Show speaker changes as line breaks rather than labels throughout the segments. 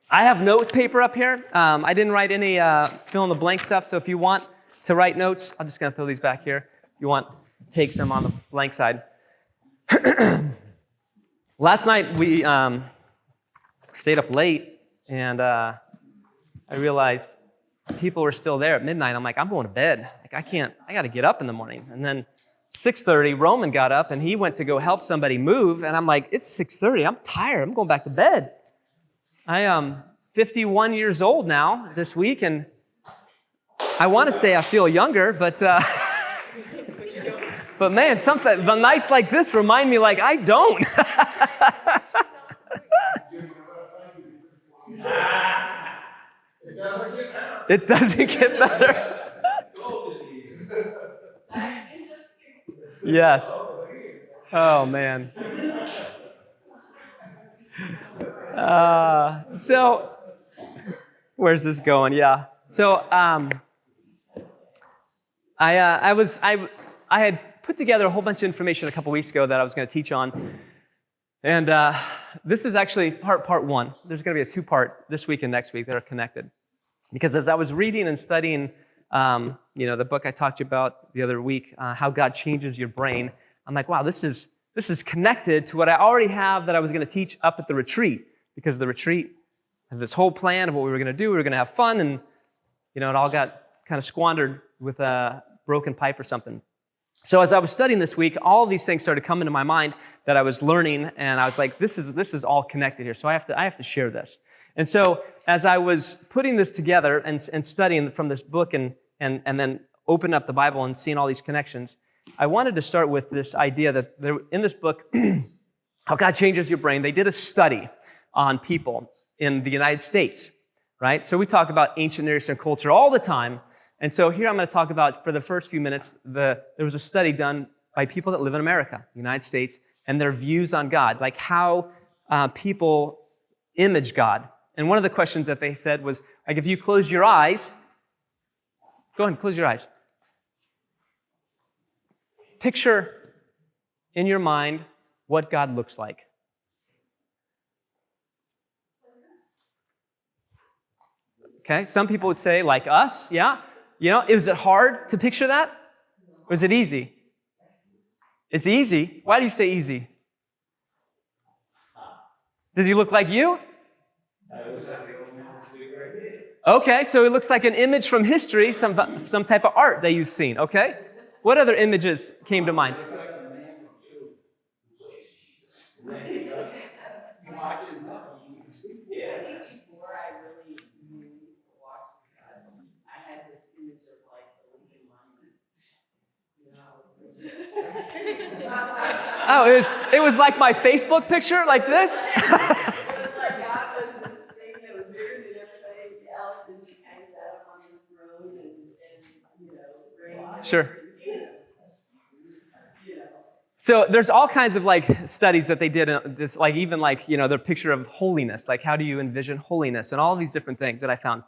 I have note paper up here. I didn't write any fill in the blank stuff, so if you want to write notes, I'm just going to throw these back here. If you want to take some on the blank side. Last night we stayed up late, and I realized people were still there at midnight. I'm like, I'm going to bed. Like, I got to get up in the morning. And then 6:30, Roman got up, and he went to go help somebody move, and I'm like, it's 6:30. I'm tired. I'm going back to bed. I am 51 years old now this week, and I want to say I feel younger, but but man, the nights like this remind me like I don't. It doesn't get better. Yes. Oh, man. So, where's this going? Yeah. So, I had put together a whole bunch of information a couple weeks ago that I was going to teach on, and this is actually part one. There's going to be a two-part this week and next week that are connected, because as I was reading and studying, the book I talked to you about the other week, How God Changes Your Brain, I'm like, wow, this is connected to what I already have that I was going to teach up at the retreat. Because the retreat had this whole plan of what we were going to do. We were going to have fun, and it all got kind of squandered with a broken pipe or something. So as I was studying this week, all of these things started coming to my mind that I was learning, and I was like, this is all connected here. So I have to share this. And so as I was putting this together and studying from this book and then opening up the Bible and seeing all these connections, I wanted to start with this idea that in this book, How God Changes Your Brain, they did a study on people in the United States, right? So we talk about ancient Near Eastern culture all the time. And so here I'm going to talk about, for the first few minutes, there was a study done by people that live in America, the United States, and their views on God, like how people image God. And one of the questions that they said was, like, if you close your eyes, go ahead and close your eyes. Picture in your mind what God looks like. Okay, some people would say, like us, yeah. Is it hard to picture that? Or is it easy? It's easy. Why do you say easy? Does he look like you? Okay, so it looks like an image from history, some type of art that you've seen, okay? What other images came to mind? Oh, it was like my Facebook picture, like this?
It was like God was this thing that was bigger than everything else and just kind of sat up on this throne and reigned.
Sure. So there's all kinds of studies that they did, this their picture of holiness, like how do you envision holiness and all these different things that I found.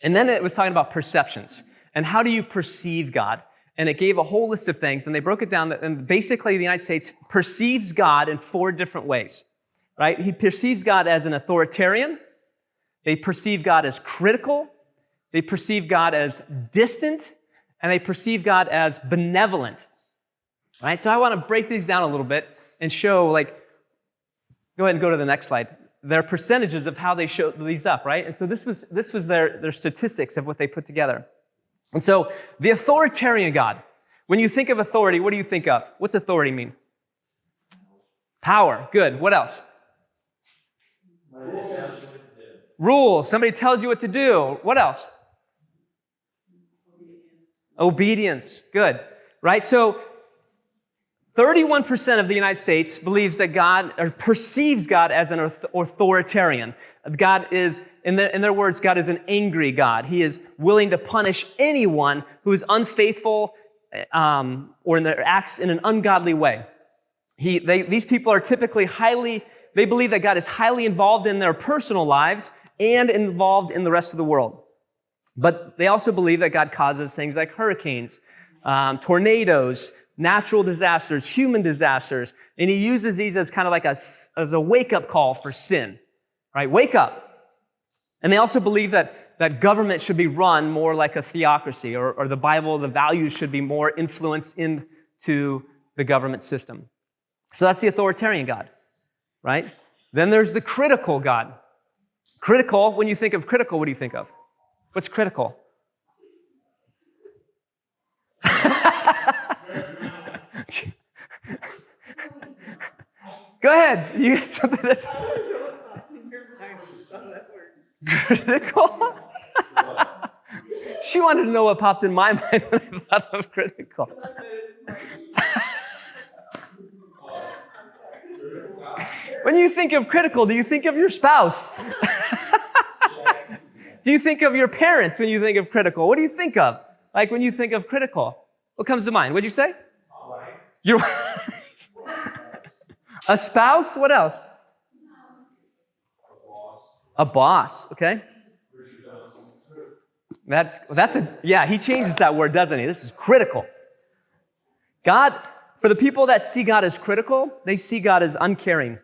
And then it was talking about perceptions and how do you perceive God. And it gave a whole list of things, and they broke it down, and basically the United States perceives God in 4 different ways, right? He perceives God as an authoritarian. They perceive God as critical. They perceive God as distant. And they perceive God as benevolent, right? So I want to break these down a little bit and show, go ahead and go to the next slide. Their percentages of how they show these up, right? And so this was their statistics of what they put together. And so the authoritarian God, when you think of authority, what do you think of? What's authority mean? Power. Good. What else? Rules. Somebody tells you what to do. What else? Obedience. Good. Right? So 31% of the United States believes that God, or perceives God as an authoritarian. God is, in their words, God is an angry God. He is willing to punish anyone who is unfaithful or in their acts in an ungodly way. These people are typically they believe that God is highly involved in their personal lives and involved in the rest of the world. But they also believe that God causes things like hurricanes, tornadoes, natural disasters, human disasters, and he uses these as kind of like as a wake-up call for sin, right? Wake up. And they also believe that government should be run more like a theocracy, or the Bible, the values should be more influenced into the government system. So that's the authoritarian God, right? Then there's the critical God. Critical, when you think of critical, what do you think of? What's critical? Go ahead. You get something that's critical? She wanted to know what popped in my mind when I thought of critical. When you think of critical, do you think of your spouse? Do you think of your parents when you think of critical? What do you think of? Like when you think of critical, what comes to mind? What'd you say? Your wife. A spouse? What else? A boss, okay? Yeah, he changes that word, doesn't he? This is critical. God, for the people that see God as critical, they see God as uncaring,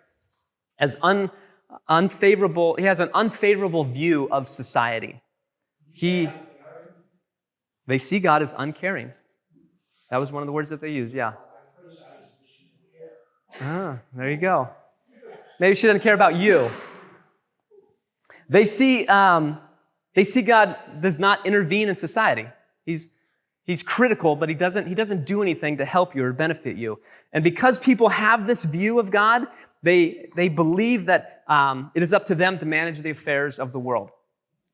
as unfavorable. He has an unfavorable view of society. They see God as uncaring. That was one of the words that they used, yeah. Ah, there you go. Maybe she doesn't care about you. They see God does not intervene in society. He's critical, but he doesn't do anything to help you or benefit you. And because people have this view of God, they believe that it is up to them to manage the affairs of the world.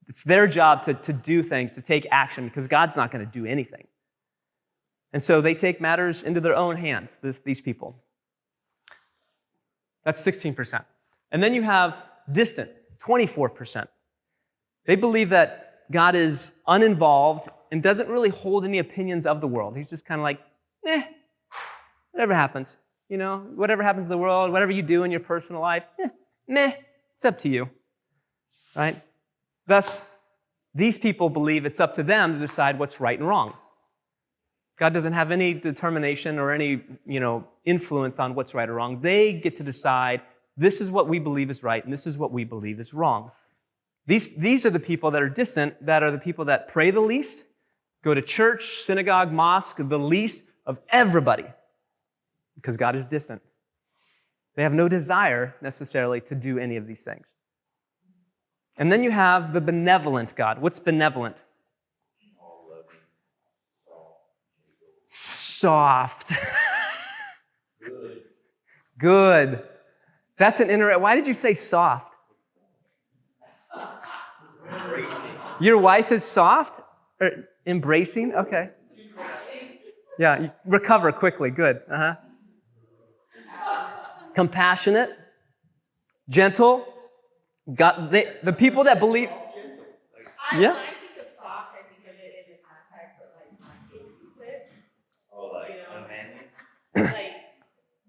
It's their job to do things, to take action, because God's not going to do anything. And so they take matters into their own hands, these people. That's 16%. And then you have distant, 24%. They believe that God is uninvolved and doesn't really hold any opinions of the world. He's just kind of like, whatever happens. You know, whatever happens in the world, whatever you do in your personal life, it's up to you. Right? Thus, these people believe it's up to them to decide what's right and wrong. God doesn't have any determination or any, influence on what's right or wrong. They get to decide this is what we believe is right and this is what we believe is wrong. These are the people that are distant, that are the people that pray the least, go to church, synagogue, mosque, the least of everybody, because God is distant. They have no desire necessarily to do any of these things. And then you have the benevolent God. What's benevolent? Soft. Good. That's an interesting. Why did you say soft? Your wife is soft? Or embracing? Okay. Yeah, you recover quickly. Good. Compassionate. Gentle. The people that believe. Yeah.
When I think of soft, I think of it in the context of like my kids use it.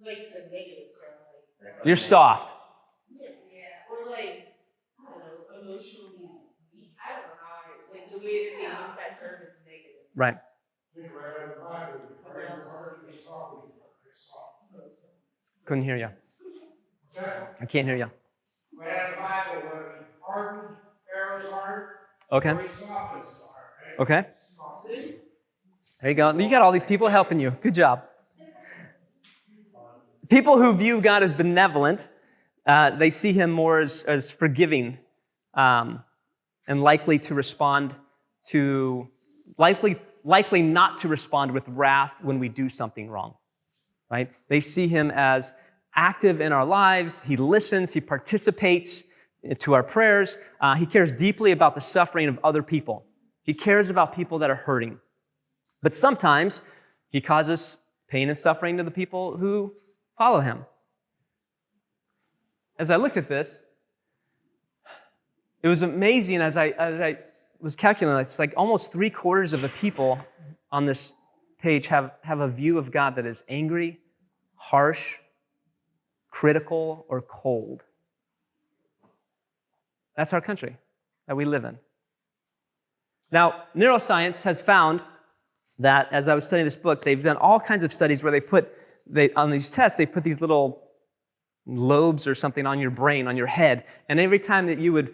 Like the negatives are like.
You're soft.
Yeah. Or like, I don't know, emotionally weak. I don't know how like the way that they use that term is negative.
Right. Couldn't hear you. I can't hear you.
But in the Bible, when hardened Pharaoh's heart,
Okay.
he softened his heart, right?
Okay.
See?
There you go. You got all these people helping you. Good job. People who view God as benevolent, they see him more as forgiving and likely to respond to, likely not to respond with wrath when we do something wrong, right? They see him as active in our lives. He listens. He participates to our prayers. He cares deeply about the suffering of other people. He cares about people that are hurting. But sometimes he causes pain and suffering to the people who follow him. As I looked at this, it was amazing as I was calculating. It's like almost 3/4 of the people on this page have a view of God that is angry, harsh, critical, or cold. That's our country that we live in. Now, neuroscience has found that, as I was studying this book, they've done all kinds of studies where on these tests, they put these little lobes or something on your brain, on your head, and every time that you would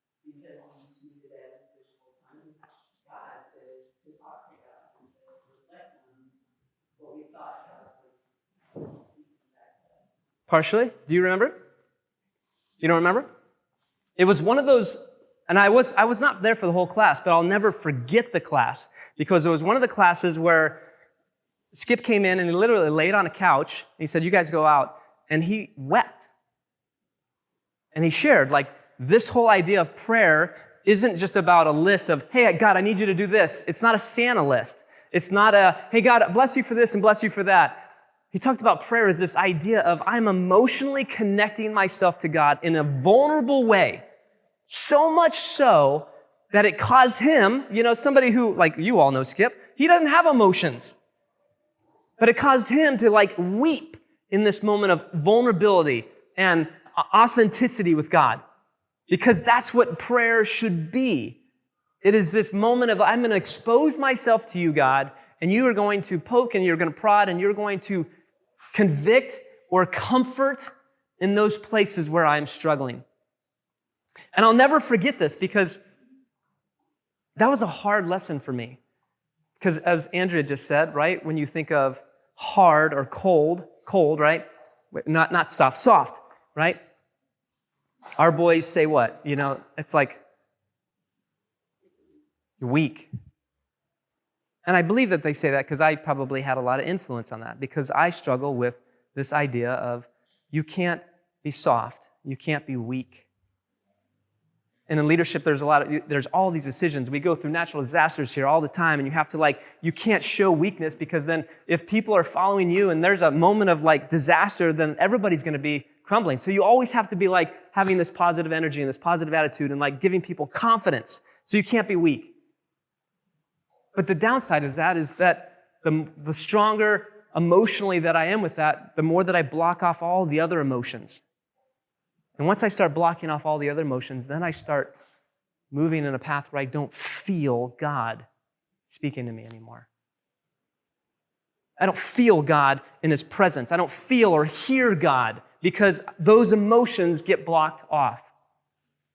Partially. Do you remember? You don't remember? It was one of those, and I was not there for the whole class, but I'll never forget the class because it was one of the classes where Skip came in and he literally laid on a couch. And he said, "You guys go out," and he wept. And he shared, like, this whole idea of prayer isn't just about a list of, "Hey, God, I need you to do this." It's not a Santa list. It's not a, "Hey, God, bless you for this and bless you for that." He talked about prayer as this idea of I'm emotionally connecting myself to God in a vulnerable way. So much so that it caused him, somebody who, like you all know Skip, he doesn't have emotions. But it caused him to weep in this moment of vulnerability and authenticity with God. Because that's what prayer should be. It is this moment of I'm going to expose myself to you, God, and you are going to poke and you're going to prod and you're going to convict or comfort in those places where I'm struggling. And I'll never forget this because that was a hard lesson for me. Because as Andrea just said, right, when you think of hard or cold, right? Not soft, right? Our boys say what? It's like you're weak. And I believe that they say that because I probably had a lot of influence on that because I struggle with this idea of you can't be soft, you can't be weak. And in leadership, there's all these decisions. We go through natural disasters here all the time, and you have to you can't show weakness because then if people are following you and there's a moment of disaster, then everybody's going to be crumbling. So you always have to be having this positive energy and this positive attitude and giving people confidence. So you can't be weak. But the downside of that is that the stronger emotionally that I am with that, the more that I block off all the other emotions. And once I start blocking off all the other emotions, then I start moving in a path where I don't feel God speaking to me anymore. I don't feel God in His presence. I don't feel or hear God because those emotions get blocked off.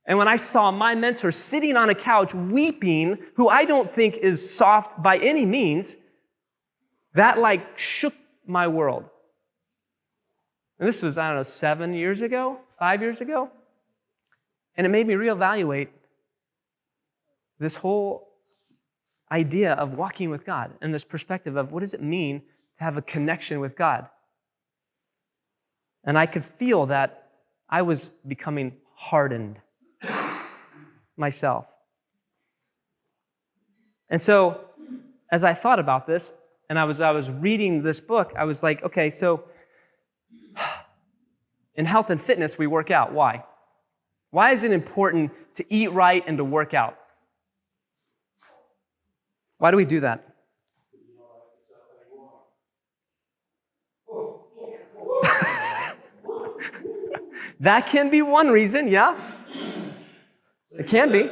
And when I saw my mentor sitting on a couch weeping, who I don't think is soft by any means, that shook my world. And this was, 7 years ago, 5 years ago. And it made me reevaluate this whole idea of walking with God and this perspective of what does it mean to have a connection with God. And I could feel that I was becoming hardened myself. And so, as I thought about this, and I was reading this book, I was like, okay, so in health and fitness, we work out. Why? Why is it important to eat right and to work out? Why do we do that? That can be one reason, yeah. It can be.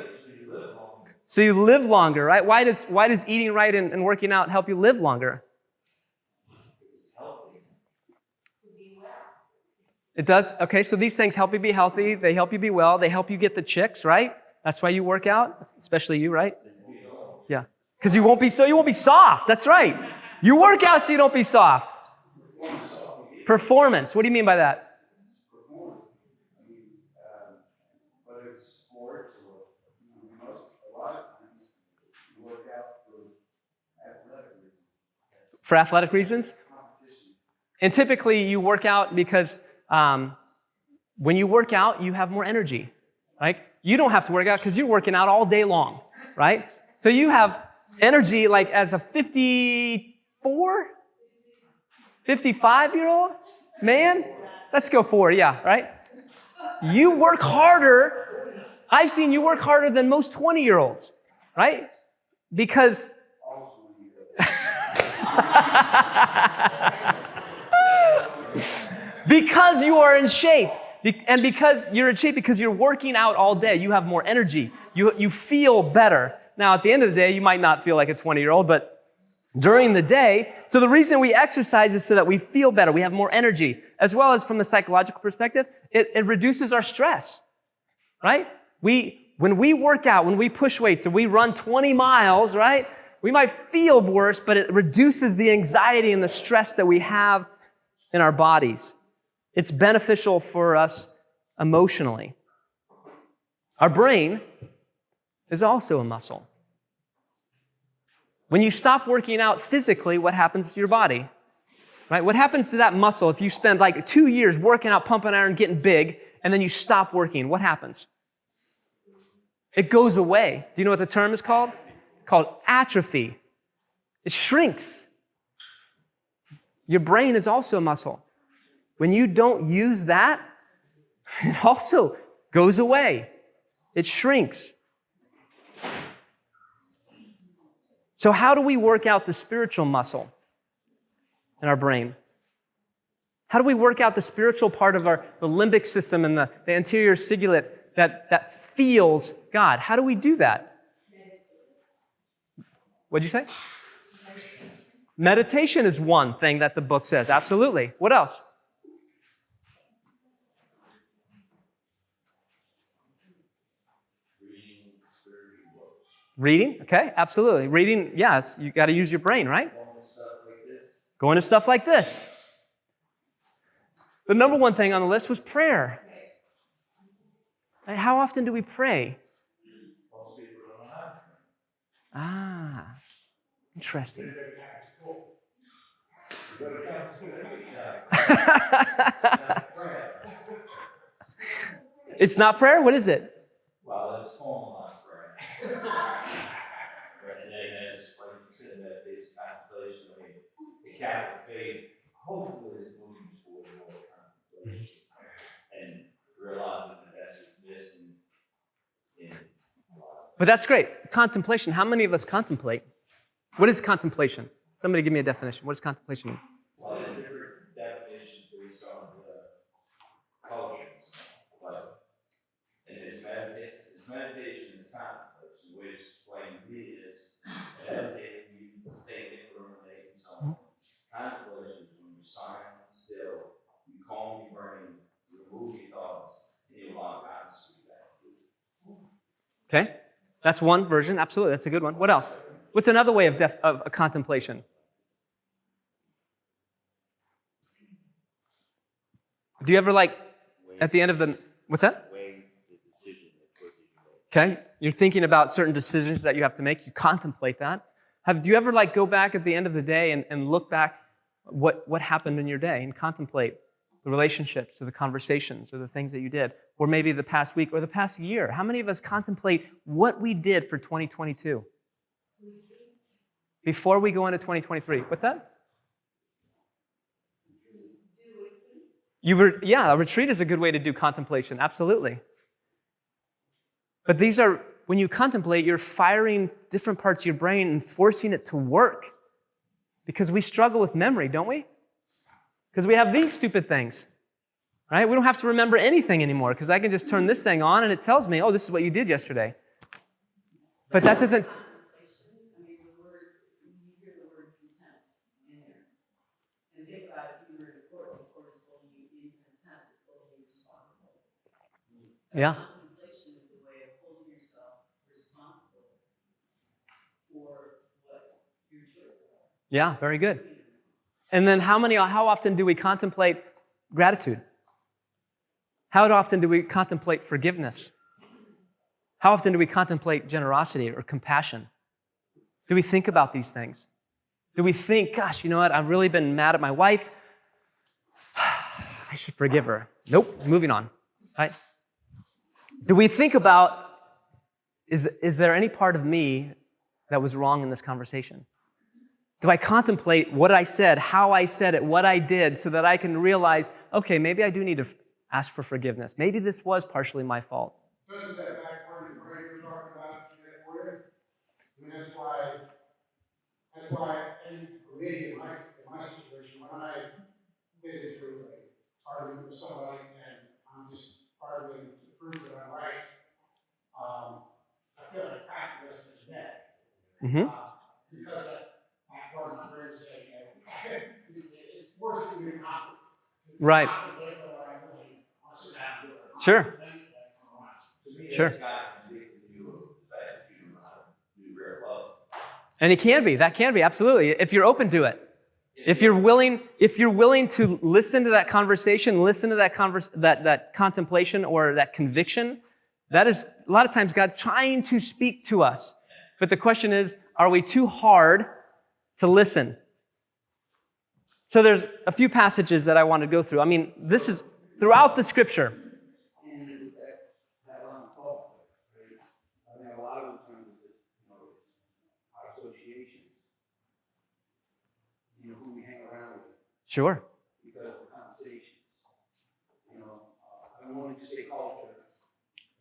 So you live longer, right? Why does eating right and working out help you live longer? It does? Okay, so these things help you be healthy. They help you be well. They help you get the chicks, right? That's why you work out, especially you, right? Yeah. Because you won't be soft. That's right. You work out so you don't be soft. Performance. What do you mean by that?
Whether it's sports or a lot of times you work out for athletic reasons.
For athletic reasons? And typically you work out because when you work out, you have more energy, right? You don't have to work out because you're working out all day long, right? So you have energy as a 54, 55-year-old man. Let's go 4, yeah, right? You work harder. I've seen you work harder than most 20-year-olds, right? Because because you are in shape. And because you're in shape because you're working out all day, you have more energy. You feel better. Now, at the end of the day, you might not feel like a 20-year-old, but during the day, so the reason we exercise is so that we feel better. We have more energy. As well as from the psychological perspective, it reduces our stress, right? When we work out, when we push weights and we run 20 miles, right? We might feel worse, but it reduces the anxiety and the stress that we have in our bodies. It's beneficial for us emotionally. Our brain is also a muscle. When you stop working out physically, what happens to your body? Right? What happens to that muscle if you spend like 2 years working out, pumping iron, getting big, and then you stop working? What happens? It goes away. Do you know what the term is called? Called atrophy. It shrinks. Your brain is also a muscle. When you don't use that, it also goes away. It shrinks. So how do we work out the spiritual muscle in our brain? How do we work out the spiritual part of the limbic system and the anterior cingulate that feels God? How do we do that? What'd you say? Meditation is one thing that the book says. Absolutely. What else? Reading, okay, absolutely. Reading, yes, you got to use your brain, right? Going to stuff like this. The number one thing on the list was prayer. How often do we pray? Ah, interesting. It's not prayer? What is it?
Well, it's formalized prayer. And as, like you said, meditation, contemplation, I mean, the Catholic faith hopefully is moving toward more contemplation and realizing that that's missing in a lot.
But that's great. Contemplation. How many of us contemplate? What is contemplation? Somebody give me a definition. What does contemplation mean?
Well, there's different definitions based on the cultures, but and it's meditation is contemplation, which explain to me is meditating, you think it, ruminate, and so on. Contemplation is when you're silent, still, you calm your brain, remove your thoughts, and you allow God to speak back to you.
Okay, that's one version. Absolutely, that's a good one. What else? What's another way of a contemplation? Do you ever at the end of the, what's that?
Weighing the decision that could be made.
Okay, you're thinking about certain decisions that you have to make. You contemplate that. Do you ever go back at the end of the day and look back what happened in your day and contemplate the relationships or the conversations or the things that you did, or maybe the past week or the past year? How many of us contemplate what we did for 2022 before we go into 2023? What's that? A retreat is a good way to do contemplation, absolutely. But these are, when you contemplate, you're firing different parts of your brain and forcing it to work. Because we struggle with memory, don't we? Because we have these stupid things, right? We don't have to remember anything anymore because I can just turn this thing on and it tells me, oh, this is what you did yesterday. But that doesn't...
I mean, you hear the word content in there. And think about if you were in a court, the court is holding you in contempt, it's holding you responsible. So
Yeah.
contemplation is a way of holding yourself responsible for what your choices are.
Yeah, very good. And then how often do we contemplate gratitude? How often do we contemplate forgiveness? How often do we contemplate generosity or compassion? Do we think about these things? Do we think, gosh, you know what? I've really been mad at my wife. I should forgive her. Nope, moving on, right? Do we think about, is there any part of me that was wrong in this conversation? Do I contemplate what I said, how I said it, what I did, so that I can realize, okay, maybe I do need to ask for forgiveness. Maybe this was partially my fault.
Doesn't that back part of the brain you're talking about, do that for you? I mean, that's why, and for me, in my situation, when I get into a argument with somebody and I'm just arguing to prove that I'm right, I feel like practice is dead.
Mm-hmm.
Because that part of my brain is saying, it's forcing me to not.
Right. Sure. Sure.
It's got to be you of the fact that you know how to do real love.
And it can be. That can be, absolutely. If you're open to it. If you're willing to listen to that conversation, listen to that contemplation or that conviction, that is a lot of times God trying to speak to us. But the question is, are we too hard to listen? So there's a few passages that I want to go through. I mean, this is throughout the scripture.
And that line of thought, right? I mean, a lot of the times, our associations, who we hang around with,
Sure.
because of the conversations. I don't want to just say culture,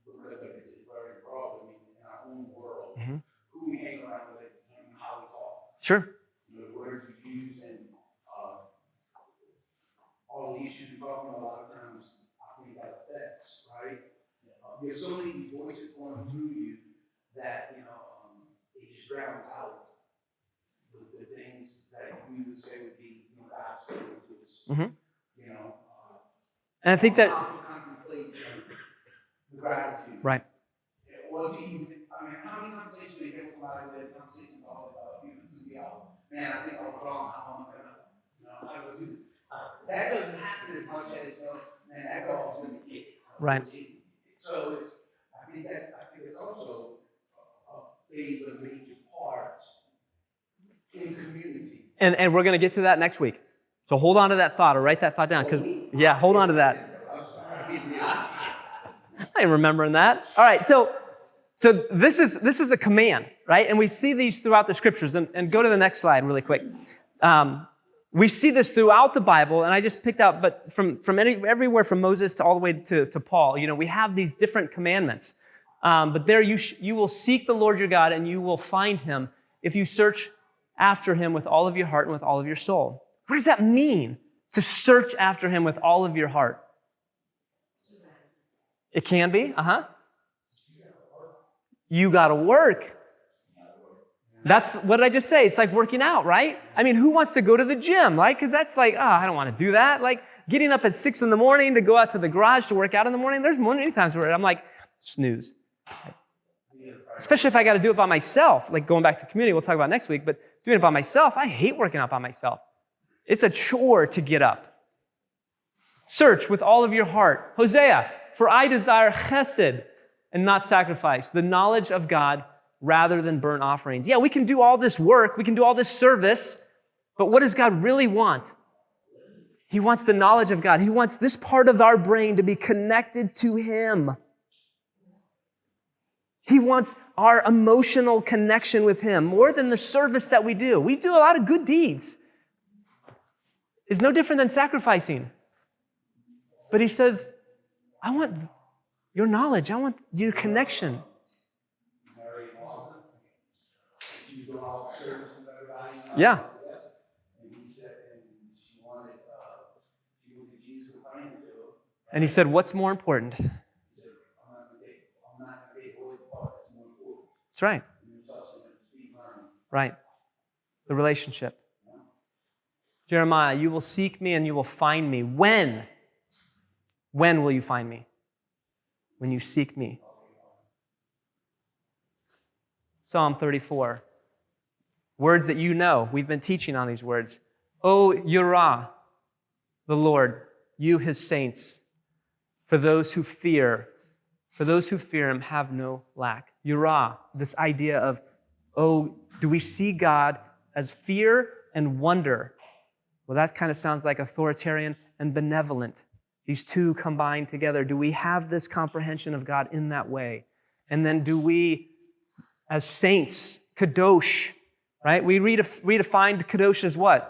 because it's very broad. I mean, in our own world, who we hang around with and how we talk.
Sure.
The words we use and all the issues we talk about, a lot of times, I think that affects, right? There's so many voices going through you that, it just drowns out the things that you would say would be, God's spirit to us.
And I think that,
How to contemplate the gratitude.
right.
Or to even, how many conversations we get with somebody where the conversation is all about, man, I think I'm wrong, how am I gonna, how do I do this? That doesn't happen as much as, man, that dog's gonna get.
Right.
So I think it's also plays a major part in community.
And we're going to get to that next week. So hold on to that thought or write that thought down. Because, yeah, hold on to that.
I'm sorry.
I ain't remembering that. All right, so this is a command, right? And we see these throughout the scriptures. And go to the next slide really quick. We see this throughout the Bible, and I just picked out, but from everywhere from Moses to all the way to Paul, we have these different commandments. But there you will seek the Lord your God, and you will find him if you search after him with all of your heart and with all of your soul. What does that mean, to search after him with all of your heart? It can be, You got to work. That's, what did I just say? It's like working out, right? I mean, who wants to go to the gym, right? Because that's like, I don't want to do that. Like getting up at 6 a.m. to go out to the garage to work out in the morning. There's many times where I'm like, snooze. Especially if I got to do it by myself, like going back to community, we'll talk about next week, but doing it by myself, I hate working out by myself. It's a chore to get up. Search with all of your heart. Hosea, for I desire chesed and not sacrifice, the knowledge of God rather than burnt offerings. Yeah, we can do all this work, we can do all this service, but what does God really want? He wants the knowledge of God. He wants this part of our brain to be connected to him. He wants our emotional connection with him more than the service that we do. We do a lot of good deeds. It's no different than sacrificing. But he says, I want your knowledge. I want your connection. Yeah. And he said, what's more important? That's right. Right. The relationship. Jeremiah, you will seek me and you will find me. When? When will you find me? When you seek me. Psalm 34. Words that you know. We've been teaching on these words. O Yirah, the Lord, you his saints, for those who fear him have no lack. Yirah, this idea of, do we see God as fear and wonder? Well, that kind of sounds like authoritarian and benevolent. These two combined together. Do we have this comprehension of God in that way? And then do we, as saints, kadosh, right? We redefined kadosh as what?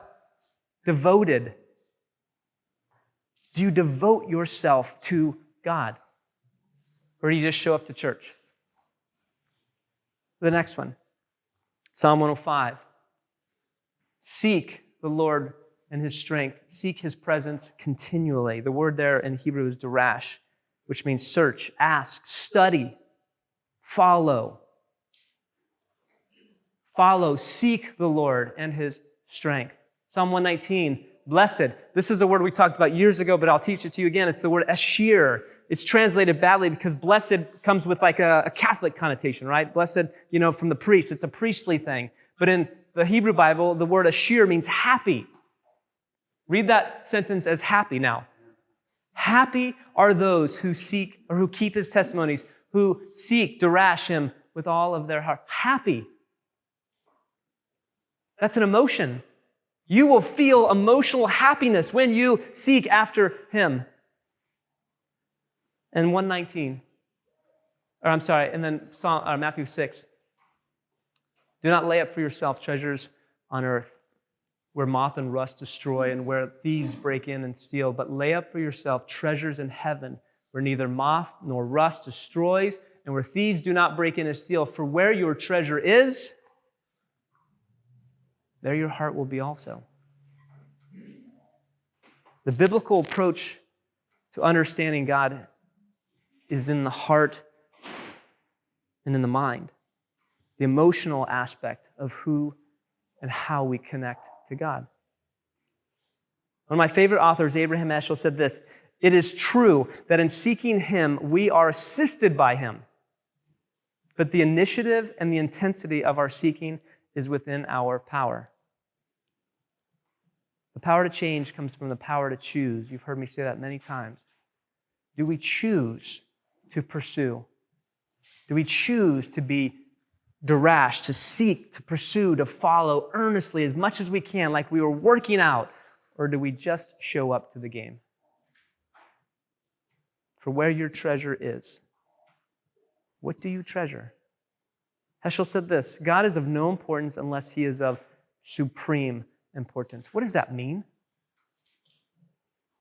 Devoted. Do you devote yourself to God? Or do you just show up to church? The next one, Psalm 105. Seek the Lord and his strength. Seek his presence continually. The word there in Hebrew is darash, which means search, ask, study, follow. Follow, seek the Lord and his strength. Psalm 119, blessed. This is a word we talked about years ago, but I'll teach it to you again. It's the word ashir. It's translated badly because blessed comes with like a Catholic connotation, right? Blessed, from the priest. It's a priestly thing. But in the Hebrew Bible, the word ashir means happy. Read that sentence as happy now. Happy are those who seek or who keep his testimonies, who seek Darash him with all of their heart. Happy. That's an emotion. You will feel emotional happiness when you seek after him. And 119, and then Matthew 6. Do not lay up for yourself treasures on earth, where moth and rust destroy and where thieves break in and steal, but lay up for yourself treasures in heaven, where neither moth nor rust destroys and where thieves do not break in and steal. For where your treasure is, there your heart will be also. The biblical approach to understanding God is in the heart and in the mind, the emotional aspect of who and how we connect to God. One of my favorite authors, Abraham Heschel, said this: "It is true that in seeking him, we are assisted by him, but the initiative and the intensity of our seeking is within our power." The power to change comes from the power to choose. You've heard me say that many times. Do we choose to pursue? Do we choose to be Darash, to seek, to pursue, to follow earnestly as much as we can, like we were working out? Or do we just show up to the game? For where your treasure is, what do you treasure? Heschel said this: God is of no importance unless he is of supreme importance. What does that mean?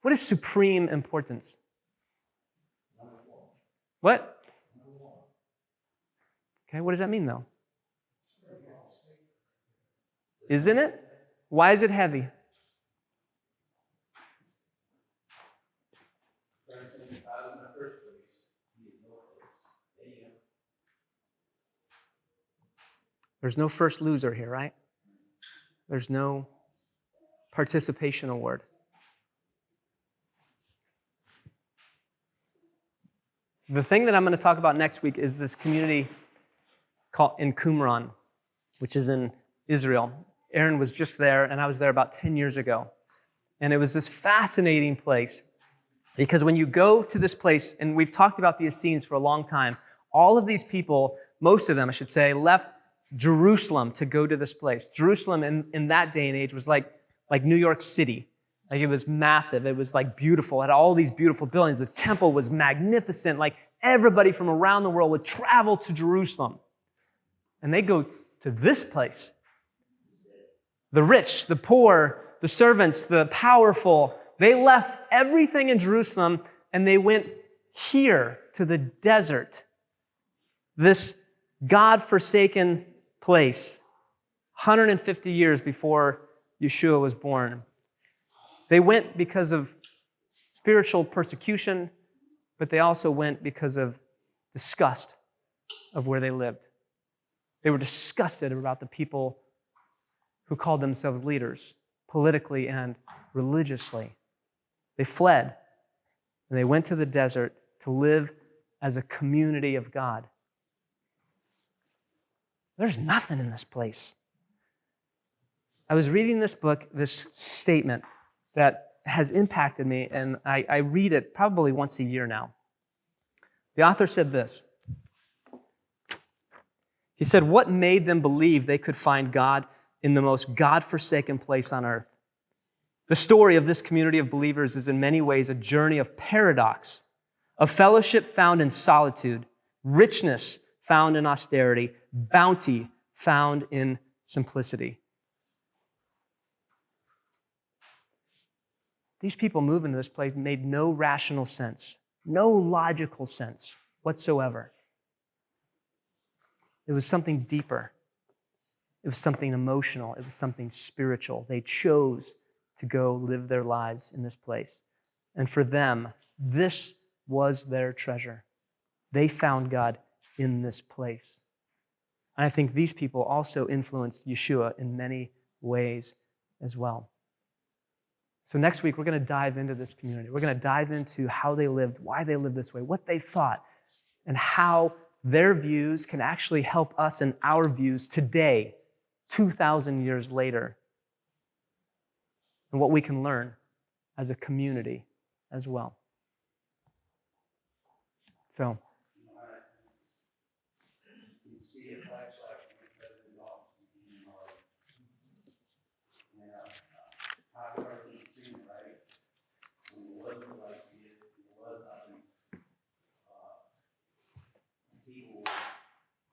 What is supreme importance? What? Okay, what does that mean though? Isn't it? Why is it heavy? There's no first loser here, right? There's no participation award. The thing that I'm going to talk about next week is this community called in Qumran, which is in Israel. Aaron was just there, and I was there about 10 years ago. And it was this fascinating place because when you go to this place, and we've talked about the Essenes for a long time, all of these people, most of them, I should say, left Jerusalem to go to this place. Jerusalem in that day and age was like New York City. Like it was massive. It was like beautiful. It had all these beautiful buildings. The temple was magnificent. Like everybody from around the world would travel to Jerusalem. And they go to this place. The rich, the poor, the servants, the powerful, they left everything in Jerusalem and they went here to the desert. This God-forsaken place, 150 years before Yeshua was born. They went because of spiritual persecution, but they also went because of disgust of where they lived. They were disgusted about the people who called themselves leaders, politically and religiously. They fled, and they went to the desert to live as a community of God. There's nothing in this place. I was reading this book, this statement that has impacted me, and I read it probably once a year now. The author said this. He said, "What made them believe they could find God in the most God-forsaken place on earth? The story of this community of believers is in many ways a journey of paradox, of fellowship found in solitude, richness found in austerity, bounty found in simplicity." These people moving to this place made no rational sense, no logical sense whatsoever. It was something deeper. It was something emotional. It was something spiritual. They chose to go live their lives in this place. And for them, this was their treasure. They found God in this place. And I think these people also influenced Yeshua in many ways as well. So next week, we're going to dive into this community. We're going to dive into how they lived, why they lived this way, what they thought, and how their views can actually help us in our views today, 2,000 years later. and what we can learn as a community as well. So,
You see a flashlight because of the dogs, you know, how far you see it, right? When it wasn't like it was nothing. People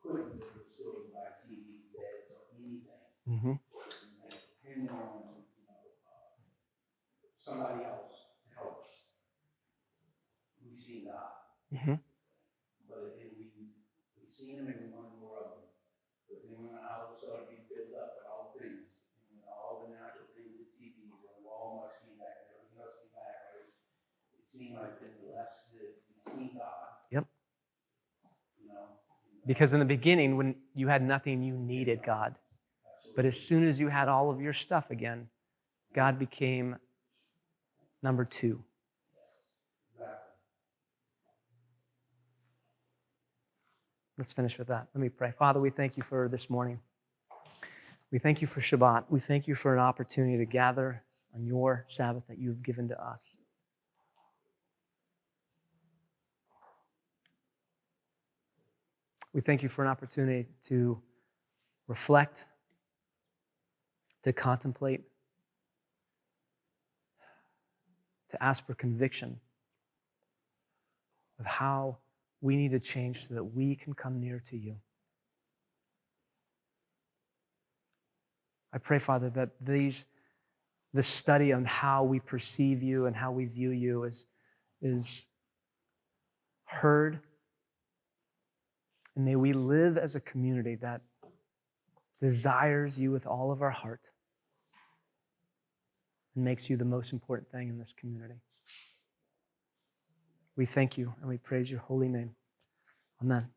couldn't live with stories by TV, beds, or anything.
mhm,
And depending on, somebody else to help us. We see God.
mhm.
But then we see him and we want more of him. But then when our house started being filled up with all things, and all the natural things, the TVs and Walmart came back and everything else came back, right? It seemed like then the less that we see God.
Yep.
You know?
Because in the beginning, when you had nothing, you needed God. But as soon as you had all of your stuff again, God became number two.
Exactly.
Let's finish with that. Let me pray. Father, we thank you for this morning. We thank you for Shabbat. We thank you for an opportunity to gather on your Sabbath that you've given to us. We thank you for an opportunity to reflect, to contemplate, to ask for conviction of how we need to change so that we can come near to you. I pray, Father, that this study on how we perceive you and how we view you is heard. And may we live as a community that desires you with all of our heart and makes you the most important thing in this community. We thank you and we praise your holy name. Amen.